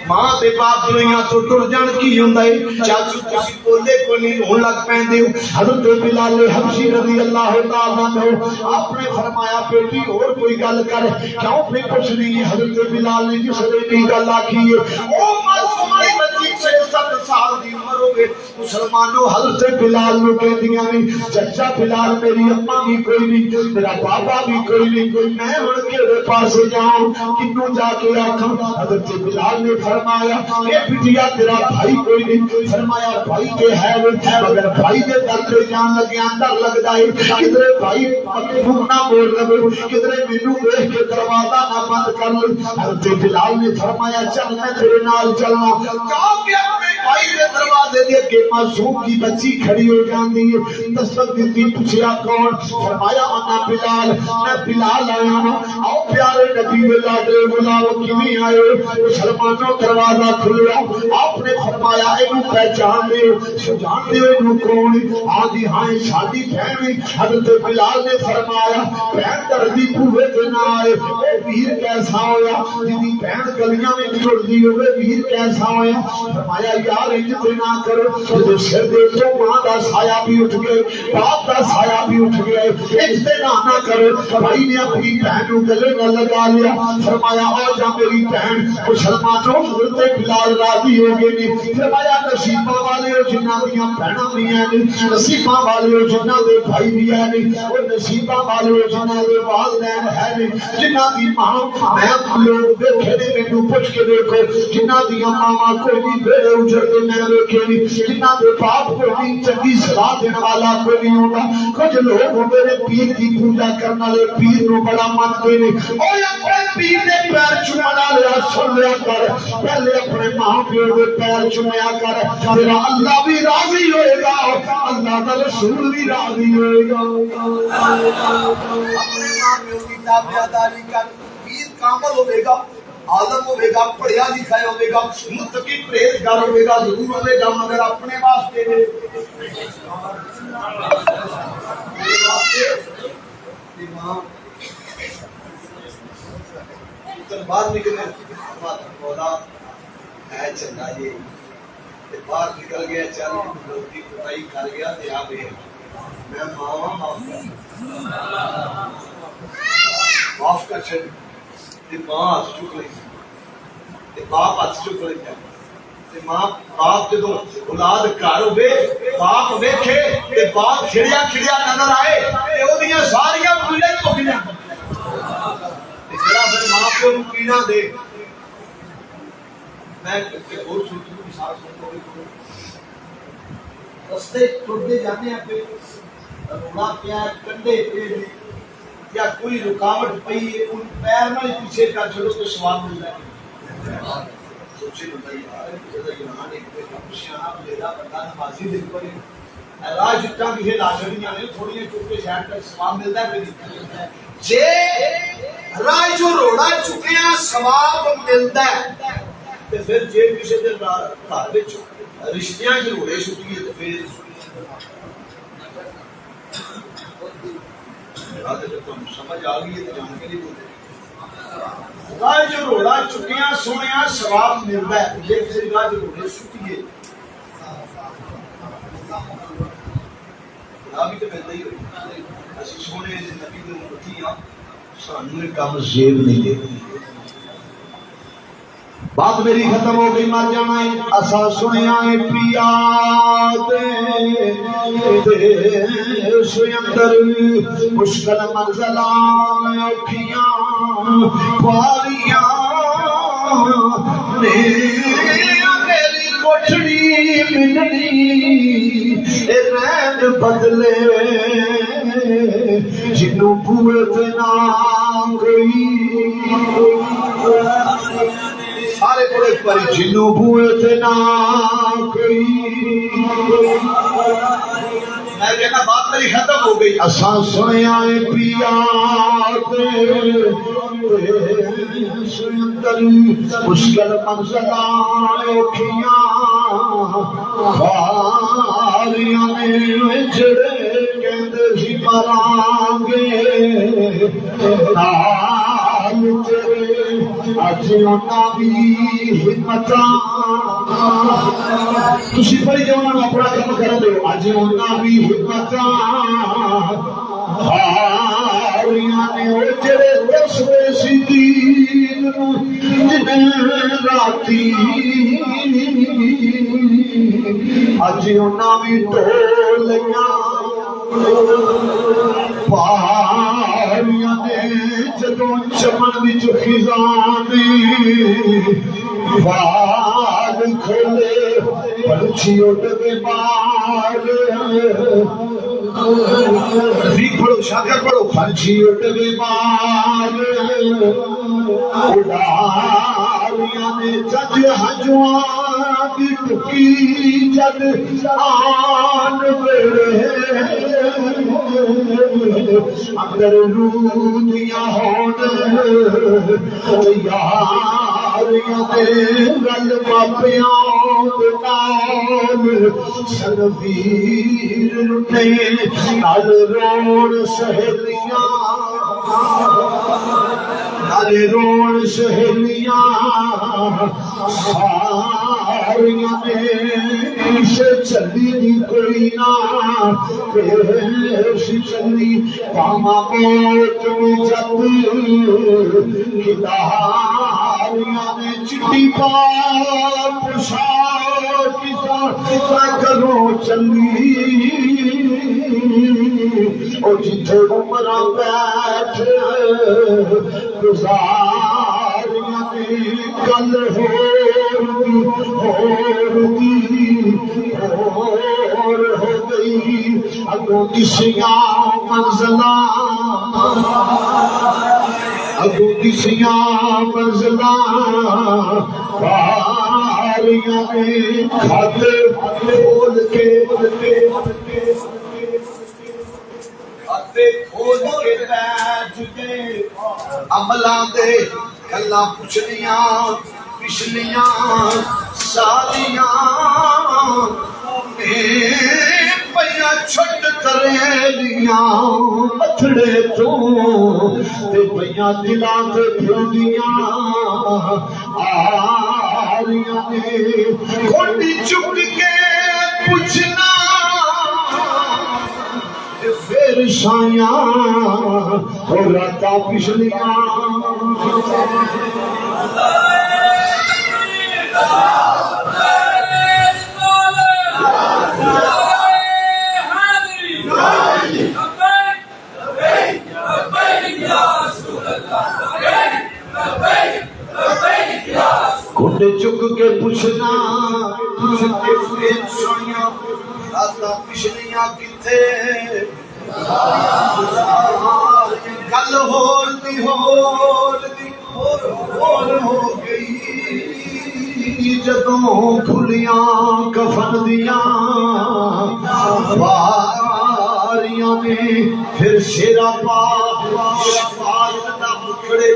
ماں تے باپ دنیا تو ٹر جان کی ہوندا ہے چاچو تسی بولے کوئی نہیں رون لگ پیندے ہو حضرت بلال حبشی رضی اللہ تعالی عنہ آپ نے فرمایا بیٹی اور کوئی گل کر کیوں پھر کچھ نہیں ہے حضرت بلال نے جس نے بھی گل آکھی ہے او معصومی بچی 6-7 سال دی عمر ہو گئے مسلمانوں حضرت بلال نو کہندیاں نے چچا بلال میری اماں بھی کوئی نہیں میرا بابا بھی کوئی نہیں میں ہن کیڑے پاسے جاؤں کنوں جا کے حضرت بلال نے فرمایا اے بٹیا تیرا بھائی کوئی نہیں فرمایا بھائی تے ہے مگر بھائی دے در تے جان لگے اندر لگدا ہے کدھر بھائی منہ نہ موڑ لے کدھر مینوں دیکھ کے دروازہ نہ بند کر لے حضرت بلال نے فرمایا چل میں تیرے نال چلنا جا کے اپنے بھائی دے دروازے دے اگے معصوم کی بچی کھڑی ہو جاندی ہے دستک دتی پوچھیا کون فرمایا انا بلال میں بلال آیا ہوں او پیارے نبی دے لاڈلے غلام کیویں آئے مسلمانوں دروازہ کھلیا آپ نے فرمایا اینو پہچان لے سجان دے اینو کون آدھی ہاں شادی بہن حضرت بلال نے فرمایا بہن دردی بوئے تے نہ آئے اے ویر کیسا ہویا جدی بہن گلیاں میں جڑدی ہوئے ویر کیسا ہویا فرمایا یا یار انج نہ کرو جدو سر دے تو ماں دا سایہ بھی اٹھ گئے باپ دا سایہ بھی اٹھ گئے اجتناع نہ کرو بھائی نے اپنی بہن کو گلے نہ لگا لیا فرمایا آ جا میری بہن مسلمانوں حضرت بلال راضی ہو گئے نہیں فرمایا نصیبہ والے ہو جنہ دیاں بہناں بھی ہیں نہیں نصیبہ والے ہو جنہ دے بھائی بھی ہیں نہیں اور نصیبہ والے ہو جنہ دے والدین ہیں نہیں جنہ دی ماں میں لوگ دیکھے نے مینوں پوچھ کے دیکھو جنہ دیاں ماں کوئی نہیں بیڑے اجڑتے میں دیکھے نہیں جنہ دے باپ کوئی نہیں چنگی صلاح دینے والا کوئی نہیں ہوگا کچھ لوگ میرے پیر کی پوجا کرنے والے پیر نو بڑا مانتے نہیں اور اپنے پیر نے پیر چومنا لیا سن لیا کر پہلے اپنے ماں پیو کے پیر چومیا کر تیرا اللہ بھی راضی ہوئے گا اللہ کا رسول بھی راضی ہوئے گا اپنے ماں پیو کی تابعداری کر پیر کامل ہوے گا عالم ہوے گا پڑھیا لکھا ہوے گا متقی پرہیزگار ہوے گا ضرور ہوے گا مگر اپنے واسطے امام باہر نکلے مولا ہے چنگا جی باہر نکل گیا چل لوگ کی کٹائی کر گیا تے آ گئے میں ماں معاف کر چھڑ تے ماں ہاتھ چک لئی تے باپ ہاتھ چک لئی تے ماں باپ جدو اولاد گھر ہوے باپ ویکھے تے باپ کھڑیا کھڑیا نظر آئے تے اودیاں ساریاں پیڑاں مک جان تے جڑا پھر ماں پیو نوں پیڑاں دے میں کہ اور سوچوں مثال سن رستے ٹرتے جانے ہیں پہ روڑا کیا ہے کنڈے پہ یا کوئی رکاوٹ پئی ہے ان پیر میں پیچھے کر چھوڑو تو سواب مل جائے سوچے بندہ یار جیسا یہاں ایک پہ کپشیاں لیدہ بندہ نمازی دل پر راہ جتنا بھی ہے لاشڑیاں نے تھوڑی ہیں چوکے شہر کا سواب ملتا ہے پھر جے راہ جو روڑا چکے ہیں سواب ملتا ہے تو پھر جے پیچھے دل گھر بچو رشتیاں جو روڑے چھٹی ہے تو پھر سمجھ آ گئی ہے تو جان کے نہیں بولتے راہ جو روڑا چکیاں سویاں ثواب ملتا ہے یہ کسی راہ جو روڑے چھٹی ہے بھی تو ملتا ہی ہوئی اسی سونے نبی نے امتی ہاں سانویں کام زیب نہیں دیتی بات میری ختم ہو گئی مر جانا ہے اسا سنیا ہے پیا دے سوی اندر مشکل منزلان اوکھیاں خواریاں میری کوٹھڑی ملنی رین بدلے جنوں بوئے تے نہ گئی سارے بڑے پری جنوں بوئے تے نہ گئی میں کہنا بات میری ختم ہو گئی اساں سنیا ہے پیا اندر مشکل منزلان اوکھیاں خواریاں نے جڑے کہندے سی مرانگے نال تیرے اج انہاں بھی ہمتاں تسی بڑی جوان اپنا کام کر دو اج انہاں بھی ہمتاں خواریاں نے جڑے دسوے سی دین جنہیں راتی اج انہاں بھی ٹولیاں پاریاں نے جدوں چمن وچ خزاں بال کھولے پنچھی اڑ کے بال پڑھو شاگر پڑھو پنچھی اڑ کے بال اڑاریاں نے جد ہجواں کی ٹکی جد آن بیڑے اندر رودیاں ہون یاریاں دے گل ماپیاں نال سنویر نے نال روڑ سہیلیاں نال روڑ سہیلیاں سے چلی دی کوئی نہ پیش چلی پاما موت میں جب کداریاں نے چٹی پا پشار کتا کروں چلی اور جتھے عمرہ بیٹھ گزاریاں نے کل ہو گئی اگوں دسیاں منزلاں اگوں دسیاں منزلاں پاریاں نے کھاتے کھول کے کھول کے بیٹھ گئے عملاں دے گلاں پچھلیاں پچھلیاں سالیاں پیا چھٹ کریلیاں پتھڑے تو پیا دلاں تے پھردیاں آریاں نے کھوٹی چک کے پوچھنا پھر سایاں اور راتاں پچھلیاں گھٹے چک کے پوچھنا پھر سایاں راتاں پچھلیاں کتھے گل ہور دی ہو گئی جدوں کھلیاں کفن دیاں باریاں نے پھر شیرا پا دا مکھڑے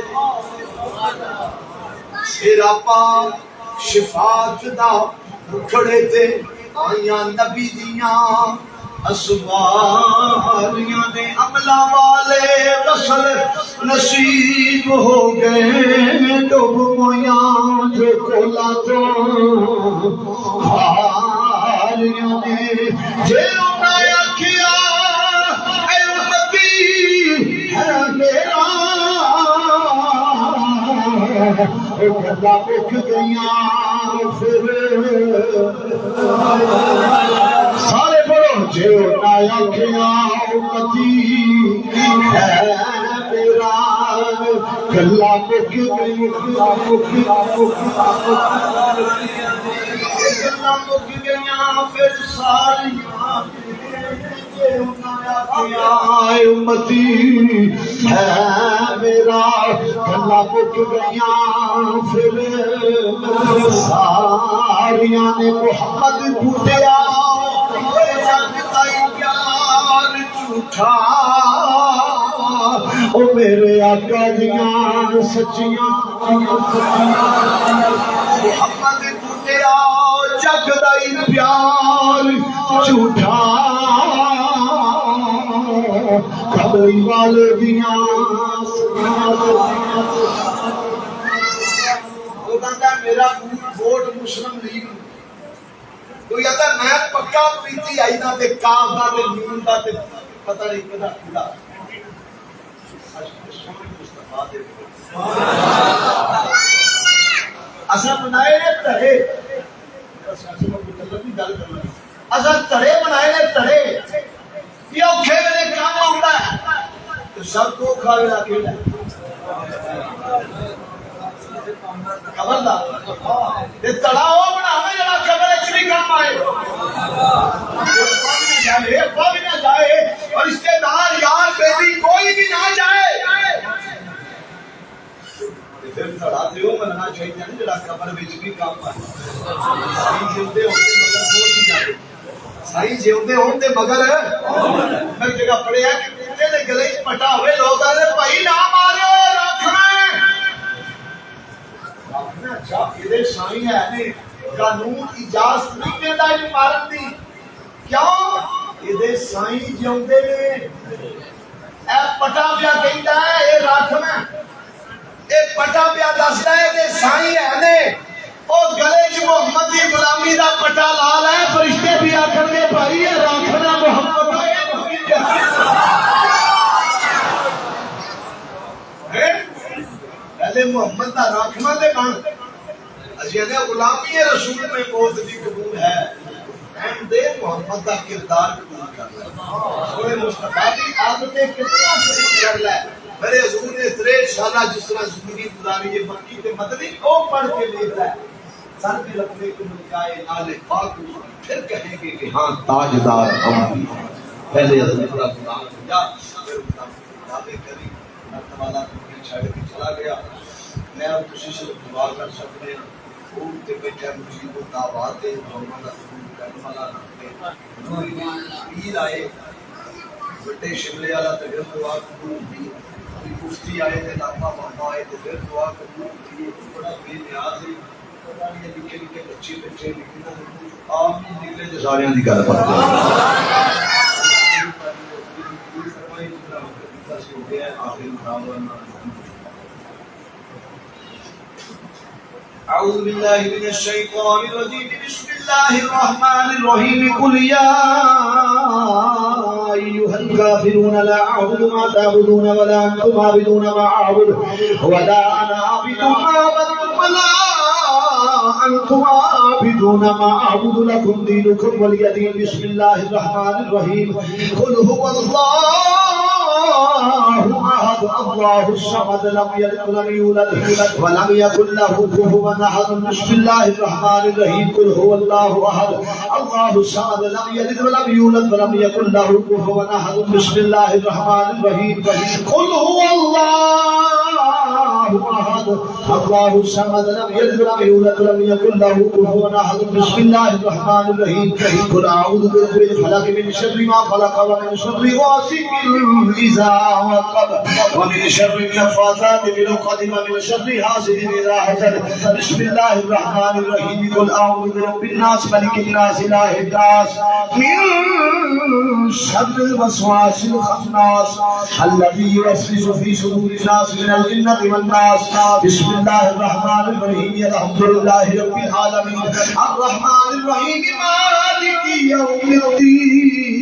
شیرا پا شفاعت دا مکھڑے تے آیاں نبی دیاں اسواریاں نے عملہ والے وصل نصیب ہو گئے ڈوب مویاں جو کولا تو ہاریاں نے جے اٹھایا کیا اے نبی ہے میرا گلا مک گئیاں پھر سارے بڑھو جو نایا کیا امتی ہے میرا گلا مک گئی گلا مک گئیاں پھر ساری امتی ہے میرا گلا مک گئیاں پھر ساریاں نے محمد پوٹیا پیار جھوٹا او میرے آقا دیاں سچیاں محمد پوٹیا جگ دائی پیار جھوٹا کبھی والے دیاں میرا ووٹ مسلم لیگ کوئی آتا میں پکا پریتی آئی نہ تے کاف دا تے نون دا تے پتہ نہیں کدا کھلا اساں بنائے نے تڑے اساں تڑے بنائے نے تڑے یہ اوکھے ویلے کام آوندا ہے تو سب کو کھاوے لا کیڑا خبردار یہ تڑاؤ بناوے جڑا قبر وچ نہیں کام آئے ابا بھی نہ جائے اور رشتے دار یار بیٹی کوئی بھی نہ جائے پھر تڑا دیو مننا چاہیے نا جڑا قبر وچ بھی کام آئے صحیح جیوندے ہوندے مگر میں جگہ پڑھیا کہ کتے دے گلے وچ پٹا ہوئے لوگ آندے بھائی نہ مارو رکھ میں اچھا یہ سائیں ہے نے قانون اجازت نہیں دیندا اے مارن دی کیوں یہ سائیں جیوندے نے اے پٹا پیا کہندا ہے اے رکھ میں اے پٹا پیا دسدا ہے کہ سائیں ہے نے او گلے چ محمد دی غلامی دا پٹا لال ہے فرشتے بھی آکھن گے بھائی یہ راکھنا محمد دا پہلے محمد دا راکھنا دے بن اسی نے غلامی رسول میں موت دی قبول ہے ہم دے محمد دا کردار قبول کر لے سونے مصطفیٰ دی عادتیں کتنا صحیح کر لے میرے حضور نے 63 سالہ جس طرح زندگی گزاری یہ مکی تے مدنی او پڑھ کے لیتا ہے سر پہ لپنے کو ملکائے آل پاک پھر کہیں گے کہ ہاں تاجدار ہم پہلے حضرت اللہ غلام یا شاگر دعوے کری مرتبہ کو چھڑ کے چلا گیا میں اب کسی سے دعا کر سکتے ہیں وہ تے بیٹھا مجید و دعوات محمد رسول کرنے والا نام پیر آئے بڑے شملے والا تے پھر دعا قبول ہوئی مفتی آئے تھے لاپا بابا آئے تھے پھر دعا قبول ہوئی بڑا بے نیاز ہے پتہ نہیں نکے نکے بچے بچے نکلے آمین نکلے جو سارے دی گل پڑھتے أعوذ بالله من الشيطان الرجيم بسم الله الرحمن الرحيم قل يا أيها الكافرون لا أعبد ما تعبدون ولا أنتم عابدون ما أعبد ولا أنا عابد ما عبدتم ولا أنتم عابدون ما أعبد لكم دينكم ولي دين بسم الله الرحمن الرحيم قل هو الله أحد الله الصمد لم يلد ولم يولد ولم يكن له كفوا أحد بسم الله الرحمن الرحيم قل هو الله أحد الله الصمد لم يلد ولم يولد ولم يكن له كفوا أحد بسم الله الرحمن الرحيم قل هو الله أحد الله الصمد لم يلد ولم يولد ولم يكن له كفوا أحد بسم الله الرحمن الرحيم قل أعوذ برب الفلق من شر ما خلق ومن شر غاسق إذا وقب ومن شر النفاثات في العقد ومن شر حاسد إذا حسد بسم الله الرحمن الرحيم قل أعوذ برب الناس ملك الناس إله الناس من شر الوسواس الخناس الذي يوسوس في صدور الناس من الجنة والناس بسم الله الرحمن الرحيم الحمد لله رب العالمين الرحمن الرحيم مالك يوم الدين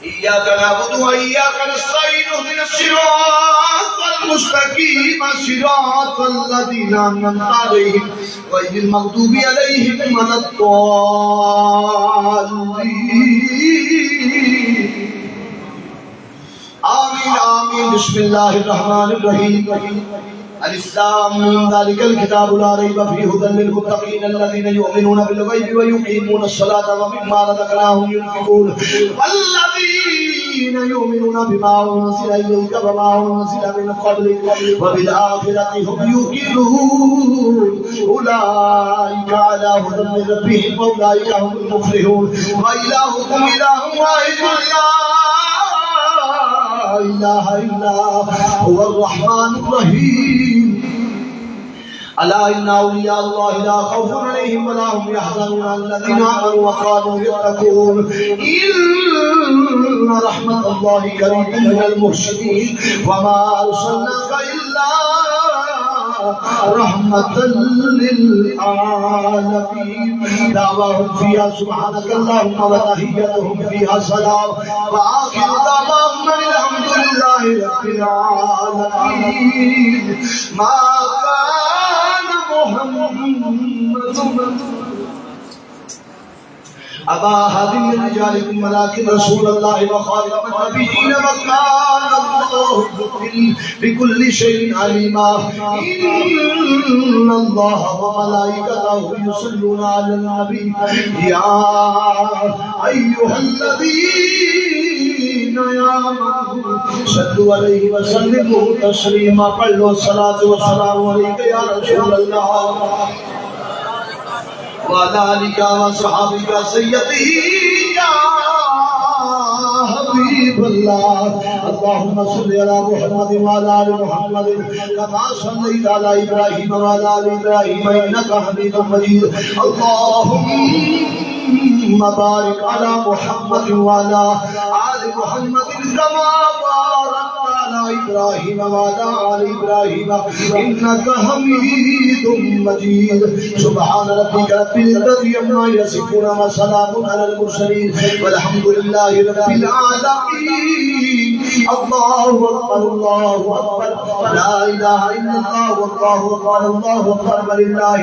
إياك نعبد وإياك نستعين اهدنا الصراط المستقيم صراط الذين أنعمت عليهم غير المغضوب عليهم ولا الضالين آمين آمين بسم الله الرحمن الرحيم الإسلام ذلك الكتاب لا ريب فيه هدى للمتقين الذين يؤمنون بالغيب ويقيمون الصلاة ومما رزقناهم ينفقون والذين يؤمنون بما أنزل إليك وما أنزل من قبلك وبالآخرة هم يوقنون أولئك على هدى من ربهم وأولئك هم المفلحون وإلهكم إله واحد لا إله إلا هو الرحمن الرحيم ألا إن أولياء الله لا خوف عليهم ولا هم يحزنون الذين آمنوا وكانوا يتقون إن رحمة الله قريب من المحسنين وما أرسلناك إلا رحمة للعالمين دعواهم فيها سبحانك اللهم وتحيتهم فيها سلام وآخر دعواهم الحمد لله رب العالمين ما كان محمد أبا أحد من رجالكم ولكن رسول الله وخاتم النبيين وكان الله بكل شيء عليما إن الله وملائكته يصلون على النبي يا أيها الذين آمنوا صلوا عليه وسلموا تسليما قالوا الصلاة والسلام عليك يا رسول الله وعلى آلك وصحابك سيدي يا حبيب الله اللهم صل على محمد وعلى آل محمد كما صليت على إبراهيم وعلى آل إبراهيم إنك حميد مجيد اللهم بارك على محمد وعلى آل محمد كما باركت على ابراہیم وعلی آل ابراہیم انک حمید مجید سبحان ربک رب العزت عما یصفون وسلام علی المرسلین والحمد للہ رب العالمین اللہ اکبر لا الہ الا اللہ واللہ اکبر اللہ اکبر وللہ